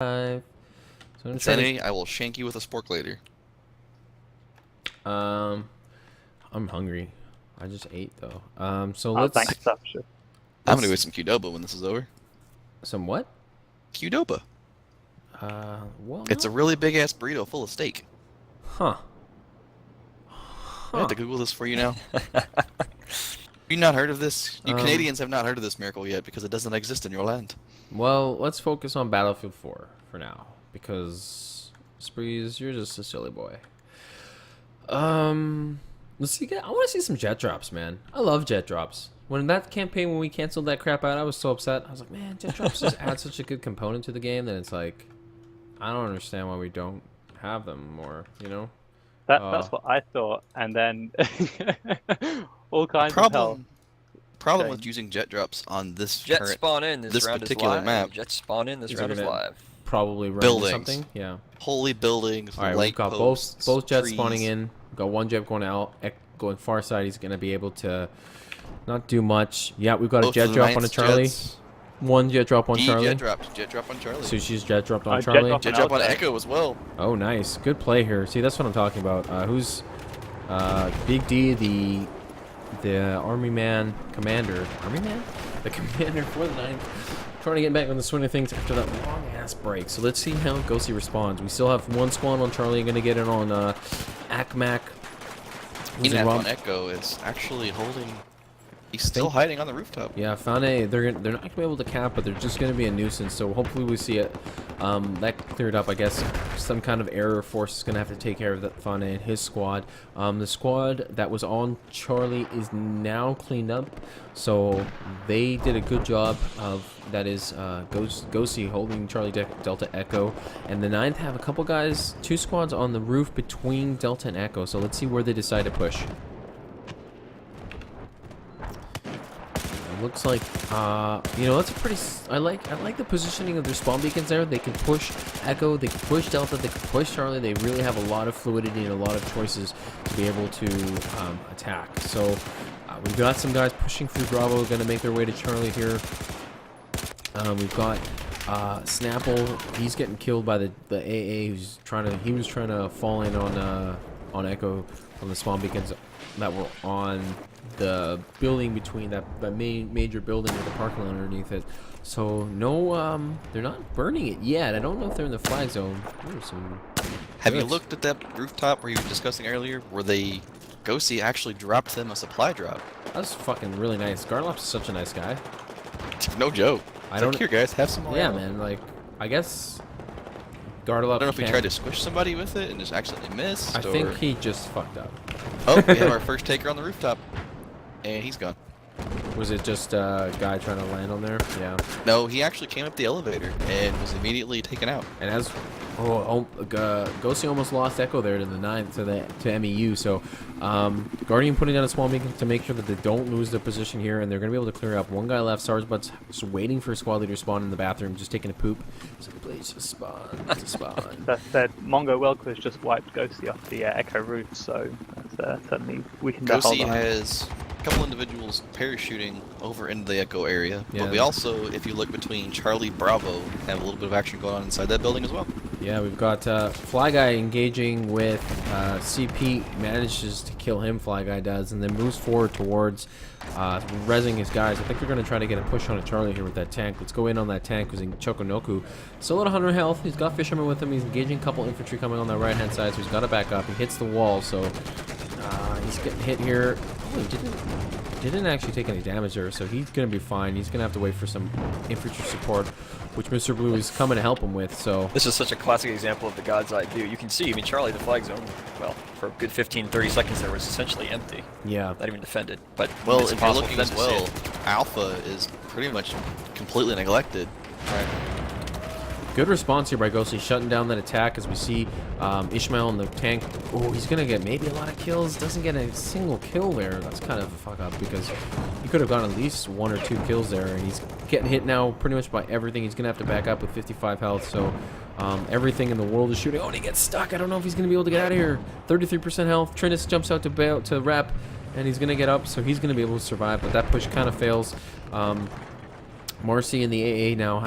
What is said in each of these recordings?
So I'm Insanity, I will shank you with a spork later. I'm hungry. I just ate though. So Oh, let's. thanks, Starfisher. I'm gonna go get some Qdoba when this is over. Some what? Qdoba. Well, It's a really big ass burrito full of steak. Huh. I have to Google this for you now. You not heard of this? You Canadians have not heard of this miracle yet because it doesn't exist in your land. Well, let's focus on Battlefield 4 for now because Spreez, you're just a silly boy. Let's see. I want to see some jet drops, man. I love jet drops. When we canceled that crap out, I was so upset. I was like, man, jet drops just add such a good component to the game that it's like, I don't understand why we don't have them more, you know? That's what I thought, and then all kinds of hell. Problem with using jet drops on this Jet spawn in this round particular is live. map. Jet spawn in this round is live. Probably run Buildings. something. Yeah. Holy buildings. All right, we've got both jets spawning in. We've got one jet going out, going far side. He's gonna be able to not do much. Yeah, we've got a jet drop on a Charlie. Jets. One jet drop on Charlie. Jet drop on Charlie. Sushi's jet dropped on Charlie. Jet drop on Echo as well. Oh, nice. Good play here. See, that's what I'm talking about. Who's Big D, the Army Man commander? Army Man? The commander for the 9th. Trying to get back on the swing of things after that long-ass break. So let's see how Ghosty responds. We still have one squad on Charlie. Going to get it on Akmac. On Echo is actually holding... He's still hiding on the rooftop. Yeah, Fane, they're not gonna be able to cap, but they're just gonna be a nuisance. So hopefully we see it. That cleared up. I guess some kind of error force is gonna have to take care of that Fane and his squad. The squad that was on Charlie is now cleaned up, so they did a good job of that. Is Ghosty holding Charlie Delta Echo, and the 9th have a couple guys, 2 squads on the roof between Delta and Echo. So let's see where they decide to push. Looks like, you know, that's a pretty. I like the positioning of their spawn beacons there. They can push Echo, they can push Delta, they can push Charlie. They really have a lot of fluidity and a lot of choices to be able to attack. So we've got some guys pushing through Bravo, going to make their way to Charlie here. We've got Snapple. He's getting killed by the AA who's he was trying to fall in on Echo on the spawn beacons that were on the building between that major building with the parking lot underneath it. So no, they're not burning it yet. I don't know if they're in the flag zone. Have you looked at that rooftop where you were discussing earlier, where Ghosty actually dropped them a supply drop? That's fucking really nice. Garlop's such a nice guy. No joke. I don't. Here, guys, have some more. Yeah, man. Like, I guess Garlop. I don't know if he tried to squish somebody with it and just accidentally missed. I think he just fucked up. Oh, we have our first taker on the rooftop. And he's gone. Was it just a guy trying to land on there? Yeah. No, he actually came up the elevator and was immediately taken out. And as Ghosty almost lost Echo there to the 9th to MEU. So Guardian putting down a small beacon to make sure that they don't lose their position here, and they're going to be able to clear up. One guy left. Sarsbut's just waiting for a squad leader to spawn in the bathroom, just taking a poop. So please just spawn. Just spawn. That said, Mongo Welquist just wiped Ghosty off the Echo roof, so that's certainly we can hold Ghosty on. has a couple individuals parachuting over into the Echo area, Yeah. but we also, if you look between Charlie Bravo, have a little bit of action going on inside that building as well. Yeah, we've got Fly Guy engaging with CP, manages to kill him, Fly Guy does, and then moves forward towards rezzing his guys. I think they're going to try to get a push on a Charlie here with that tank. Let's go in on that tank using Chokonoku. Still at 100 health. He's got Fisherman with him. He's engaging a couple infantry coming on the right-hand side, so he's got to back up. He hits the wall, so he's getting hit here. Oh, he didn't actually take any damage there, so he's going to be fine. He's going to have to wait for some infantry support, which Mr. Blue is coming to help him with. So this is such a classic example of the God's eye view. You can see, I mean, Charlie, the flag zone, well, for a good 15-30 seconds there was essentially empty. Yeah. Not even defended. But well, it's if you're possible looking for as them to well, see it. Alpha is pretty much completely neglected. Right. Good response here by Ghosty, shutting down that attack as we see Ishmael in the tank. Oh, he's going to get maybe a lot of kills. Doesn't get a single kill there. That's kind of a fuck up because he could have gotten at least 1 or 2 kills there. And he's getting hit now pretty much by everything. He's going to have to back up with 55 health. So everything in the world is shooting. Oh, and he gets stuck. I don't know if he's going to be able to get out of here. 33% health. Trinus jumps out to rep, and he's going to get up. So he's going to be able to survive. But that push kind of fails. Marcy in the AA now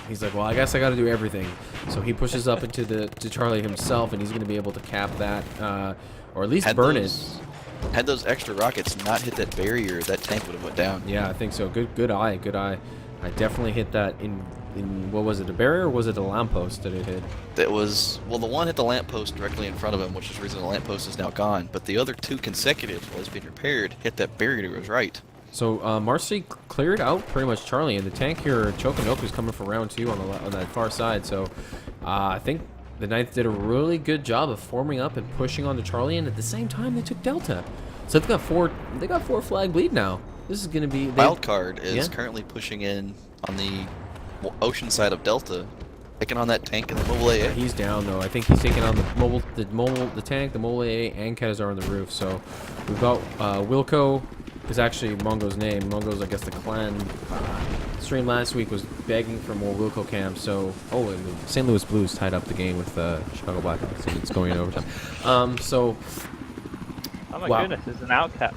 he's like, well, I guess I got to do everything. So he pushes up into to Charlie himself, and he's going to be able to cap that, or at least burn it. Had those extra rockets not hit that barrier, that tank would have went down. Yeah, I think so. Good eye. I definitely hit that in what was it, a barrier, or was it a lamppost that it hit? That was, well, the one hit the lamppost directly in front of him, which is the reason the lamppost is now gone. But the other two consecutive, while it's being repaired, hit that barrier to his right. So Marcy cleared out pretty much Charlie, and the tank here, Chokonoku's coming for round 2 on that far side. So I think the 9th did a really good job of forming up and pushing on to Charlie, and at the same time they took Delta. So they got four flag lead now. This is going to be Wildcard is currently pushing in on the ocean side of Delta, taking on that tank and the mobile AA. He's down though. I think he's taking on the tank, the mobile AA, and Kezar on the roof. So we've got Wilco is actually Mongo's name. Mongo's, I guess, the clan. Stream last week was begging for more Wilco cams. So and the St. Louis Blues tied up the game with Chicago Blackhawks, and it's going in overtime. So. Oh my goodness, it's an out cap.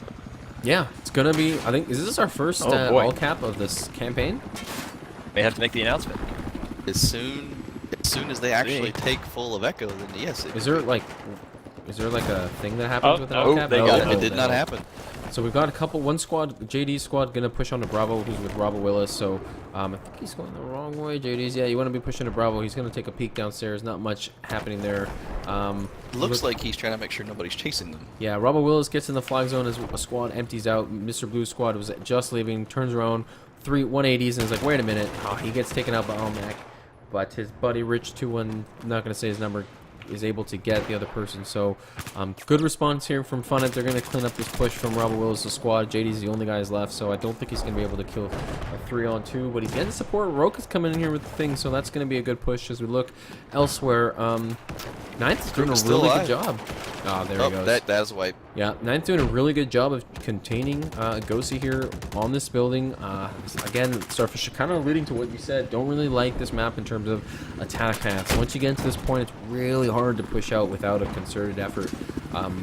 Yeah, it's gonna be. I think is this our first all cap of this campaign? May have to make the announcement. As soon as they actually take full of Echo, then yes. Is there like a thing that happens with an all cap? They got it. It did not happen. So we've got one squad, JD's squad, gonna push on to Bravo, who's with Bravo Willis. So I think he's going the wrong way. JD's, yeah, you want to be pushing to Bravo. He's gonna take a peek downstairs. Not much happening there. Looks like he's trying to make sure nobody's chasing them. Yeah, Bravo Willis gets in the flag zone as a squad empties out. Mr. Blue's squad was just leaving, turns around, 180s, and is like, wait a minute. Oh, he gets taken out by Almac, but his buddy Rich 2-1, not gonna say his number, is able to get the other person. So good response here from Funnit. They're going to clean up this push from Robert Willis' squad. JD's the only guys left, so I don't think he's going to be able to kill a 3-on-2, but he's getting support. Roka's coming in here with the thing, so that's going to be a good push as we look elsewhere. 9th is doing a really good job. Oh, there he goes. That is a wipe. Yeah, 9th doing a really good job of containing Gosi here on this building. Again, Starfish, kind of alluding to what you said, don't really like this map in terms of attack paths. Once you get into this point, it's really hard to push out without a concerted effort.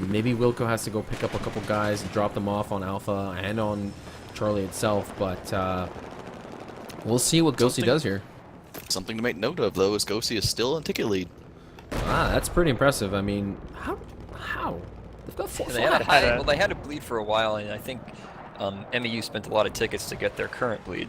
Maybe Wilco has to go pick up a couple guys and drop them off on Alpha and on Charlie itself, but we'll see what Gosi does here. Something to make note of, though, is Gosi is still in ticket lead. That's pretty impressive. I mean, how? They've got 4 well, they had a bleed for a while, and I think MEU spent a lot of tickets to get their current bleed.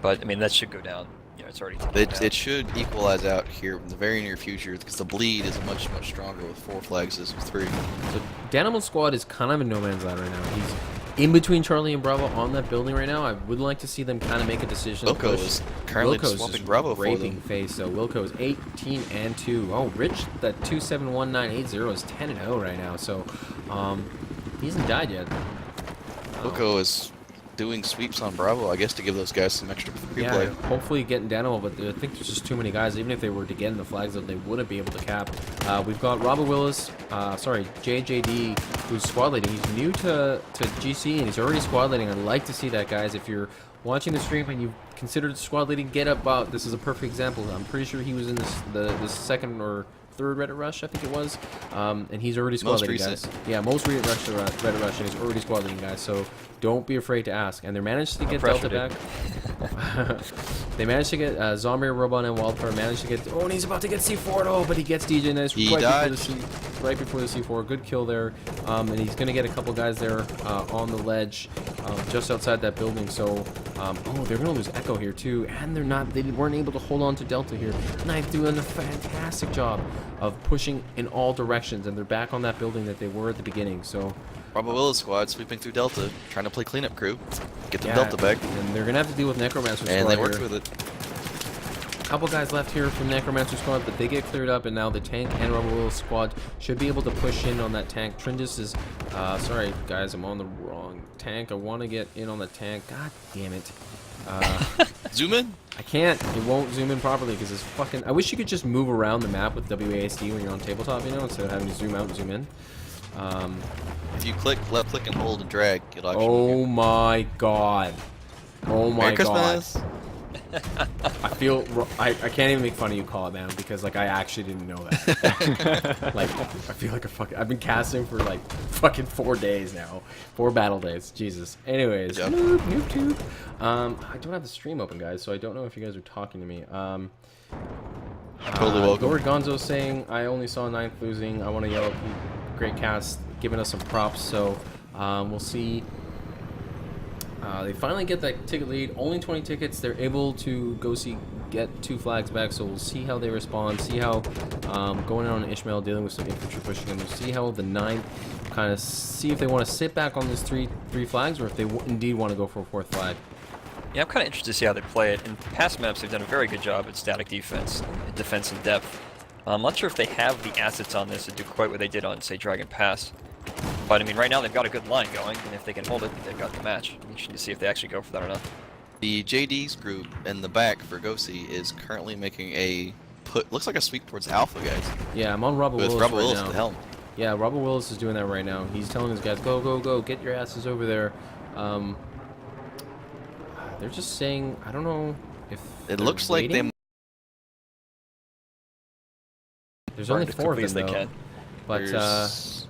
But, I mean, that should go down. You know, it's already It should equalize out here in the very near future, because the bleed is much stronger with 4 flags as with 3. So Danimal's squad is kind of in no man's land right now. He's in between Charlie and Bravo on that building right now. I would like to see them kind of make a decision. Wilco is currently swapping Bravo for them. Face. So Wilco is 18-2. Oh, Rich, that 271980 is 10-0 right now. So he hasn't died yet. Wilco is doing sweeps on Bravo, I guess, to give those guys some extra replay. Yeah, hopefully getting Danimal, but I think there's just too many guys. Even if they were to get in the flag zone, they wouldn't be able to cap. We've got Robert Willis, JJD, who's squad leading. He's new to GC, and he's already squad leading. I'd like to see that, guys. If you're watching the stream and you've considered squad leading, get up. This is a perfect example. I'm pretty sure he was in the second or third Reddit rush, I think it was, and he's already squad leading, guys. Yeah, most Reddit rush, and he's already squad leading, guys. So don't be afraid to ask. And they managed to get Delta back. They managed to get Zombie, Robot, and Wildfire. Managed to get. Oh, and he's about to get C4. Oh, but he gets DJ Nice right before the C4. Good kill there. And he's gonna get a couple guys there on the ledge, just outside that building. So, oh, they're gonna lose Echo here too, and they weren't able to hold on to Delta here. Knife doing a fantastic job of pushing in all directions, and they're back on that building that they were at the beginning. So Bravo Willis squad sweeping through Delta, trying to play cleanup crew, get the Delta back. And they're gonna have to deal with Necromancer squad. And they worked with it. A couple guys left here from Necromancer squad, but they get cleared up, and now the tank and Bravo Willis squad should be able to push in on that tank. Trindus is sorry guys, I'm on the wrong tank. I want to get in on the tank. God damn it. Zoom in? I can't. It won't zoom in properly because it's fucking. I wish you could just move around the map with WASD when you're on tabletop, you know, instead of having to zoom out and zoom in. If you left click and hold and drag, it'll actually. Oh my god. Oh my Merry Christmas. I feel I can't even make fun of you, Calloutman, because like I actually didn't know that. Like I feel like I've been casting for like fucking 4 days now, 4 battle days. Jesus. Anyways, noob tube. I don't have the stream open, guys, so I don't know if you guys are talking to me. Totally welcome. Lord Gonzo saying I only saw 9th losing. I want to yell. Great cast, giving us some props. So we'll see. They finally get that ticket lead. Only 20 tickets. They're able to get 2 flags back. So we'll see how they respond. See how going on Ishmael, dealing with some infantry pushing them. We'll see how the 9th kind of see if they want to sit back on these three flags or if they indeed want to go for a 4th flag. Yeah, I'm kind of interested to see how they play it. In past maps, they've done a very good job at static defense, and defense in depth. I'm not sure if they have the assets on this to do quite what they did on, say, Dragon Pass. But, I mean, right now they've got a good line going, and if they can hold it, they've got the match. Interesting to see if they actually go for that or not. The JD's group in the back for Gosi is currently making a looks like a sweep towards Alpha, guys. Yeah, I'm on Robert With Willis Robert right Willis now. at the helm. Yeah, Robert Willis is doing that right now. He's telling his guys, go, go, go, get your asses over there. They're just saying, I don't know if It looks like they. There's only 4 of them, they though. can. But, There's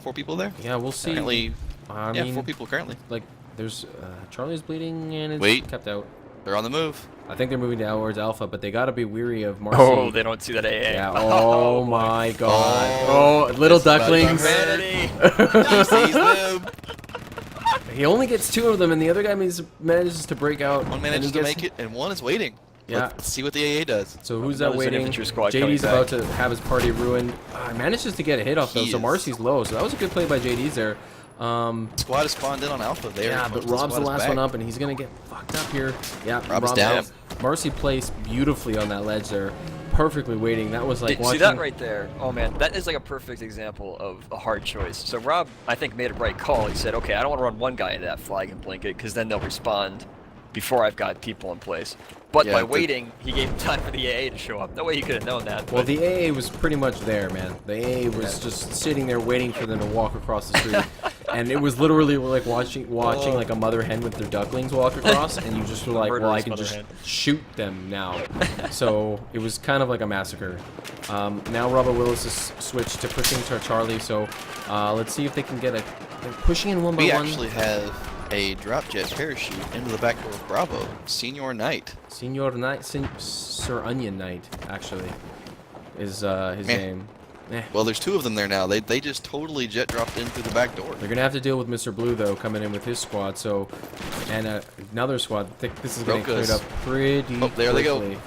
4 people there? yeah, we'll see. Currently, I yeah, mean, 4 people currently. like, there's, Charlie's bleeding and it's Wait. kept out. They're on the move. I think they're moving towards Alpha, but they gotta be weary of Marcy. Oh, they don't see that AA. Yeah, oh my god. Oh, little It's about ducklings. He sees them. He only gets 2 of them, and the other guy manages to break out. One and manages he to gets- make it, and one is waiting. Yeah. Let's see what the AA does. So who's That that was an waiting? infantry squad JD's coming about back. to have his party ruined. Manages to get a hit off though, He so is. Marcy's low. So that was a good play by JD's there. Squad is spawned in on Alpha there. Yeah, but Rob's the last one up, and he's gonna get fucked up here. Yeah, Rob's down. Marcy placed beautifully on that ledge there, perfectly waiting. That was like See watching. that right there? Oh man, that is like a perfect example of a hard choice. So Rob, I think, made a right call. He said, okay, I don't want to run one guy into that flag and blink it, because then they'll respond before I've got people in place. But Yeah, by but- waiting, he gave time for the AA to show up. No way he could have known that. Well, but- the AA was pretty much there, man. The AA was just sitting there waiting for them to walk across the street, and it was literally like watching like a mother hen with their ducklings walk across, and you just were like, well, I Murderous can mother just hen. shoot them now. So it was kind of like a massacre. Now Robert Willis is switched to pushing to Charlie, so let's see if they can get a. They're pushing in 1 by We 1. actually have a drop jet parachute into the back door of Bravo. Senior Knight. Senior Knight, Sir Onion Knight, actually, is his Meh. name. Eh. Well, there's 2 of them there now. They just totally jet dropped in through the back door. They're gonna have to deal with Mr. Blue though, coming in with his squad. So, and another squad. I think this is getting cleared up pretty Oh, there they go. quickly.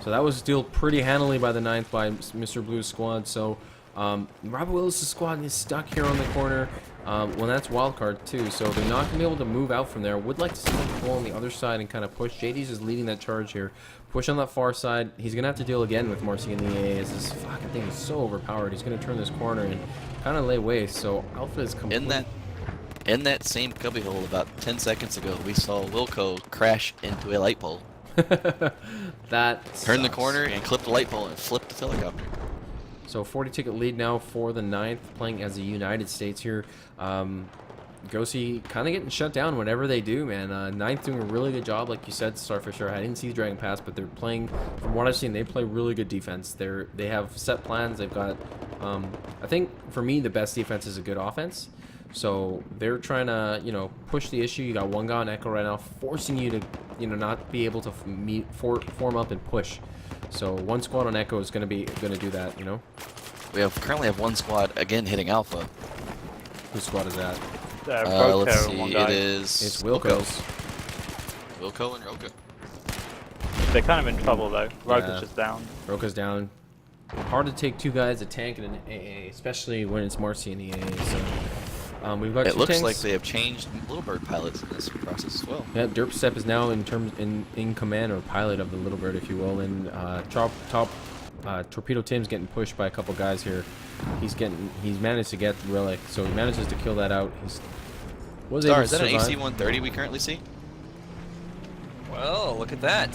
So that was dealt pretty handily by the 9th by Mr. Blue's squad. So, Robert Willis' squad is stuck here on the corner. Well, that's wildcard too. So they're not gonna be able to move out from there. Would like to see them go on the other side and kind of push. JD's is leading that charge here. Push on that far side. He's gonna have to deal again with Marcy and the AA as this fucking thing is so overpowered. He's gonna turn this corner and kind of lay waste. So Alpha is completely. In that same cubbyhole about 10 seconds ago, we saw Wilco crash into a light pole. That Turned the sucks. corner and clipped the light pole and flipped the helicopter. So 40 ticket lead now for the 9th, playing as the United States here. Gosi kind of getting shut down whenever they do, man. 9th doing a really good job, like you said, Starfisher. I didn't see the Dragon Pass, but they're playing, from what I've seen, they play really good defense. They have set plans. They've got, I think for me, the best defense is a good offense. So they're trying to, push the issue. You got one guy on Echo right now, forcing you to, not be able to form up and push. So one squad on Echo is gonna do that, We currently have 1 squad again hitting Alpha. Whose squad is that? Let's Roto, see. one It guy. is It's Wilco's. Wilco and Roka. They're kind of in trouble though. Roka's Yeah. just down. Roka's down. Hard to take 2 guys, a tank and an AA, especially when it's Marcy and the AA. So we've got 2 It looks tanks. like they have changed Little Bird pilots in this process as well. Yeah, Derpstep is now in command or pilot of the Little Bird, if you will, and Torpedo Tim's getting pushed by a couple guys here. He's managed to get the relic, so he manages to kill that out. Was Star, able is to that an survive. AC-130 we currently see? Well, look at that.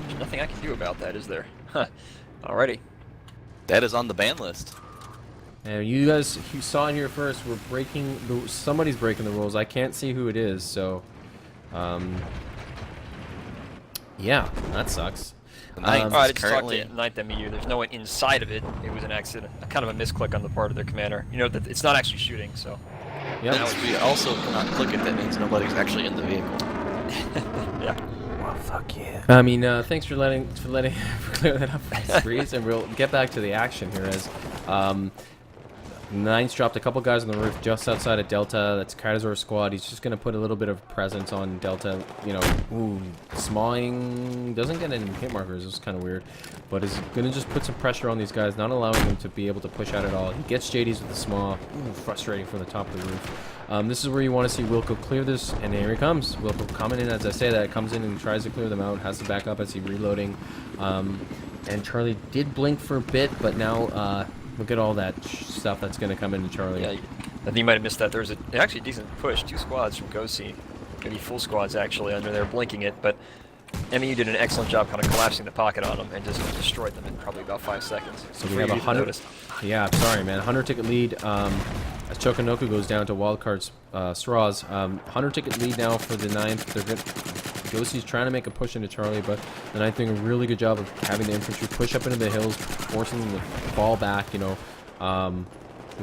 There's nothing I can do about that, is there? Huh. Alrighty. That is on the ban list. And you guys saw it here first. Somebody's breaking the rules. I can't see who it is, so Yeah, that sucks. The ninth Alright, I is just talked currently. to Ninth MU. There's no one inside of it. It was an accident, kind of a misclick on the part of their commander. You know that it's not actually shooting, so. Yep. Since we also cannot click it, that means nobody's actually in the vehicle. Yeah. Well, fuck yeah. I mean, thanks for letting clear that up, Spreez, and we'll get back to the action here. As Ninth dropped a couple guys on the roof just outside of Delta. That's Kaiser's squad. He's just gonna put a little bit of presence on Delta. You know, ooh, Smalling doesn't get any hit markers. It's kind of weird, but is gonna just put some pressure on these guys, not allowing them to be able to push out at all. He gets JDs with the small. Ooh, frustrating from the top of the roof. This is where you want to see Wilco clear this, and here he comes. Wilco coming in as I say that, comes in and tries to clear them out, has to back up as he's reloading. And Charlie did blink for a bit, but now look at all that stuff that's going to come into Charlie. Yeah, I think you might have missed that. There was actually a decent push. 2 squads from Gosi. Maybe full squads actually under there blinking it, but MU did an excellent job kind of collapsing the pocket on them and just destroyed them in probably about 5 seconds. So we have 100. Yeah, I'm sorry, man. 100 ticket lead. As Chokonoku goes down to wildcard straws. 100 ticket lead now for the 9th. They're good. Gosi's trying to make a push into Charlie, but the 9th doing a really good job of having the infantry push up into the hills, forcing them to fall back. You know,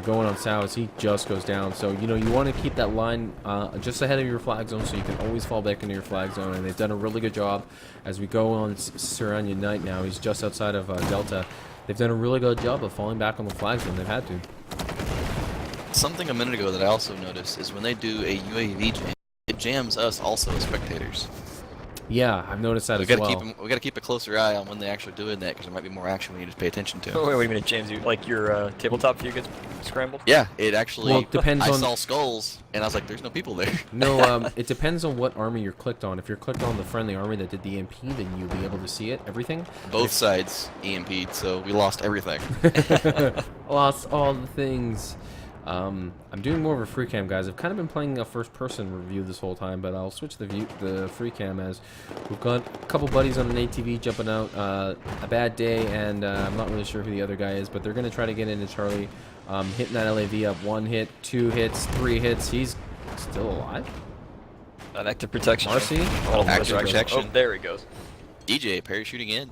going on Sao as he just goes down. So you know you want to keep that line just ahead of your flag zone, so you can always fall back into your flag zone. And they've done a really good job as we go on Seranya Night now. He's just outside of Delta. They've done a really good job of falling back on the flag zone. They've had to. Something a minute ago that I also noticed is when they do a UAV jam, it jams us also as spectators. Yeah, I've noticed that We as gotta well. we gotta keep a closer eye on when they actually doing that, because there might be more action we need to pay attention to. Oh, wait a minute, James. You, like your tabletop view gets scrambled? Yeah, it actually. Well, it depends I on- saw skulls, and I was like, "There's no people there." No, it depends on what army you're clicked on. If you're clicked on the friendly army that did the EMP, then you'll be able to see it, everything. Both sides EMP'd, so we lost everything. Lost all the things. I'm doing more of a free cam, guys. I've kind of been playing a first-person review this whole time, but I'll switch the free cam as we've got a couple buddies on an ATV jumping out. A bad day, and I'm not really sure who the other guy is, but they're gonna try to get into Charlie. Hitting that LAV up. 1 hit, 2 hits, 3 hits. He's still alive. An active protection. Marcy? Oh, Active protection. Oh, there he goes. DJ parachuting in.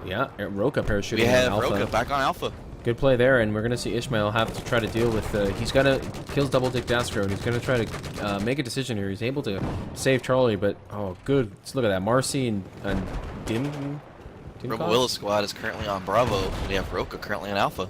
Yeah, Roka parachuting We on have Alpha. Roka back on Alpha. Good play there, and we're going to see Ishmael have to try to deal with he's got to kills double dick Dastro, and he's going to try to make a decision here. He's able to save Charlie, but oh, good. Let's look at that. Marcy and Dim Robo Willis squad is currently on Bravo. We have Roka currently on Alpha.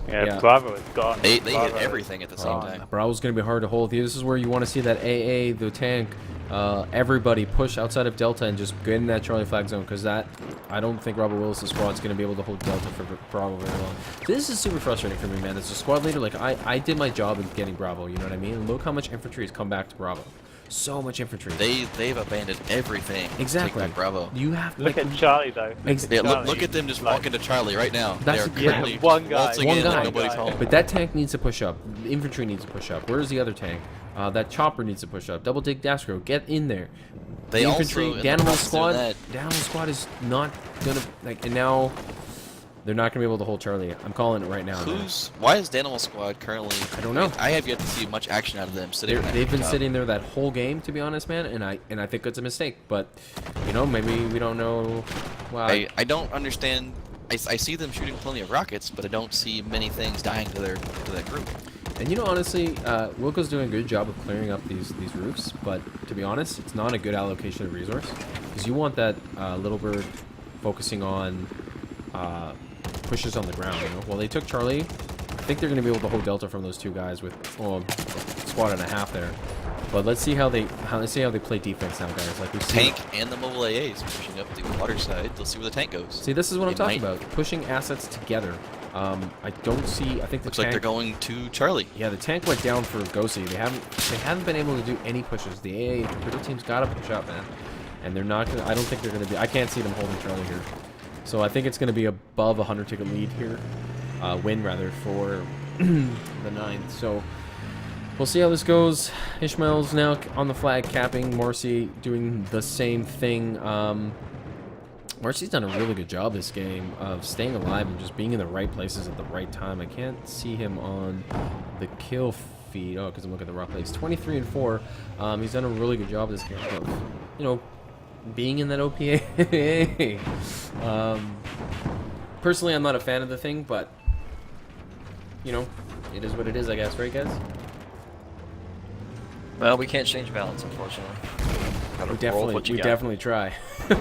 Yeah, Bravo is gone. They hit Bravo everything at the same gone. time. Bravo's going to be hard to hold. This is where you want to see that AA, the tank, everybody push outside of Delta and just get in that Charlie flag zone, because that, I don't think Robert Willis' squad is going to be able to hold Delta for Bravo very long. This is super frustrating for me, man. As a squad leader, like, I did my job in getting Bravo, you know what I mean? Look how much infantry has come back to Bravo. So much infantry. They've abandoned everything. Exactly. To take back Bravo. You have to Look at Charlie though. Yeah, Charlie, look at them just like- walking to Charlie right now. That's They are yeah, currently one guy. waltzing One in guy. like nobody's home. But that tank needs to push up. The infantry needs to push up. Where's the other tank? That chopper needs to push up. Double dig Dastro, get in there. They The also, infantry, in the Danimal process of squad. that- Danimal squad is not gonna like, and now they're not gonna be able to hold Charlie. I'm calling it right now. man. Why is Danimal squad currently? I don't know. I have yet to see much action out of them sitting. there. They've been sitting there that whole game, to be honest, man, and I think it's a mistake. But you know, maybe we don't know. Why. I don't understand. I see them shooting plenty of rockets, but I don't see many things dying to that group. And you know, honestly, Wilco's doing a good job of clearing up these roofs, but to be honest, it's not a good allocation of resource, because you want that little bird focusing on pushes on the ground. You know, well, they took Charlie. I think they're going to be able to hold Delta from those 2 guys with a squad and a half there. But let's see how they play defense now, guys. Like we see. Tank and the mobile AAs pushing up the water side. Let's see where the tank goes. See, this is what I'm It talking might- about. Pushing assets together. I don't see. I think the Looks tank. like they're going to Charlie. Yeah, the tank went down for Gosi. They haven't been able to do any pushes. The AA critical team's got to push up, man. And they're not gonna. I don't think they're gonna be. I can't see them holding Charlie here. So I think it's gonna be above a 100 ticket lead here, win rather for the 9th. So we'll see how this goes. Ishmael's now on the flag capping. Marcy doing the same thing. Marcy's done a really good job this game of staying alive and just being in the right places at the right time. I can't see him on the kill feed. Oh, because I'm looking at the raw plays. 23 and 4. He's done a really good job this game of you know, being in that OPA. Personally, I'm not a fan of the thing, but you know, it is what it is, I guess, right, guys? Well, we can't change balance, unfortunately. Gotta roll with what you We got. definitely try. We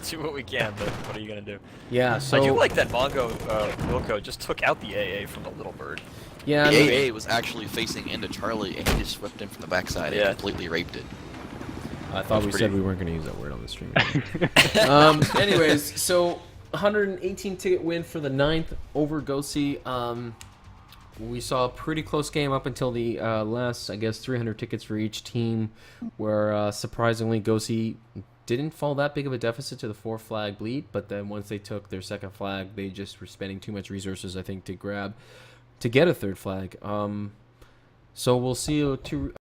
do what we can, but what are you gonna do? Yeah, so I do like that Mongo Wilco just took out the AA from the little bird. yeah, I The mean, AA was actually facing into Charlie, and he just swept in from the backside Yeah. and completely raped it. I thought we That's said pretty- we weren't going to use that word on the stream. Anyways, so 118 ticket win for the 9th over Gosi. We saw a pretty close game up until the last, I guess, 300 tickets for each team, where surprisingly Gosi didn't fall that big of a deficit to the 4 flag bleed, but then once they took their 2nd flag, they just were spending too much resources, I think, to get a 3rd flag. So we'll see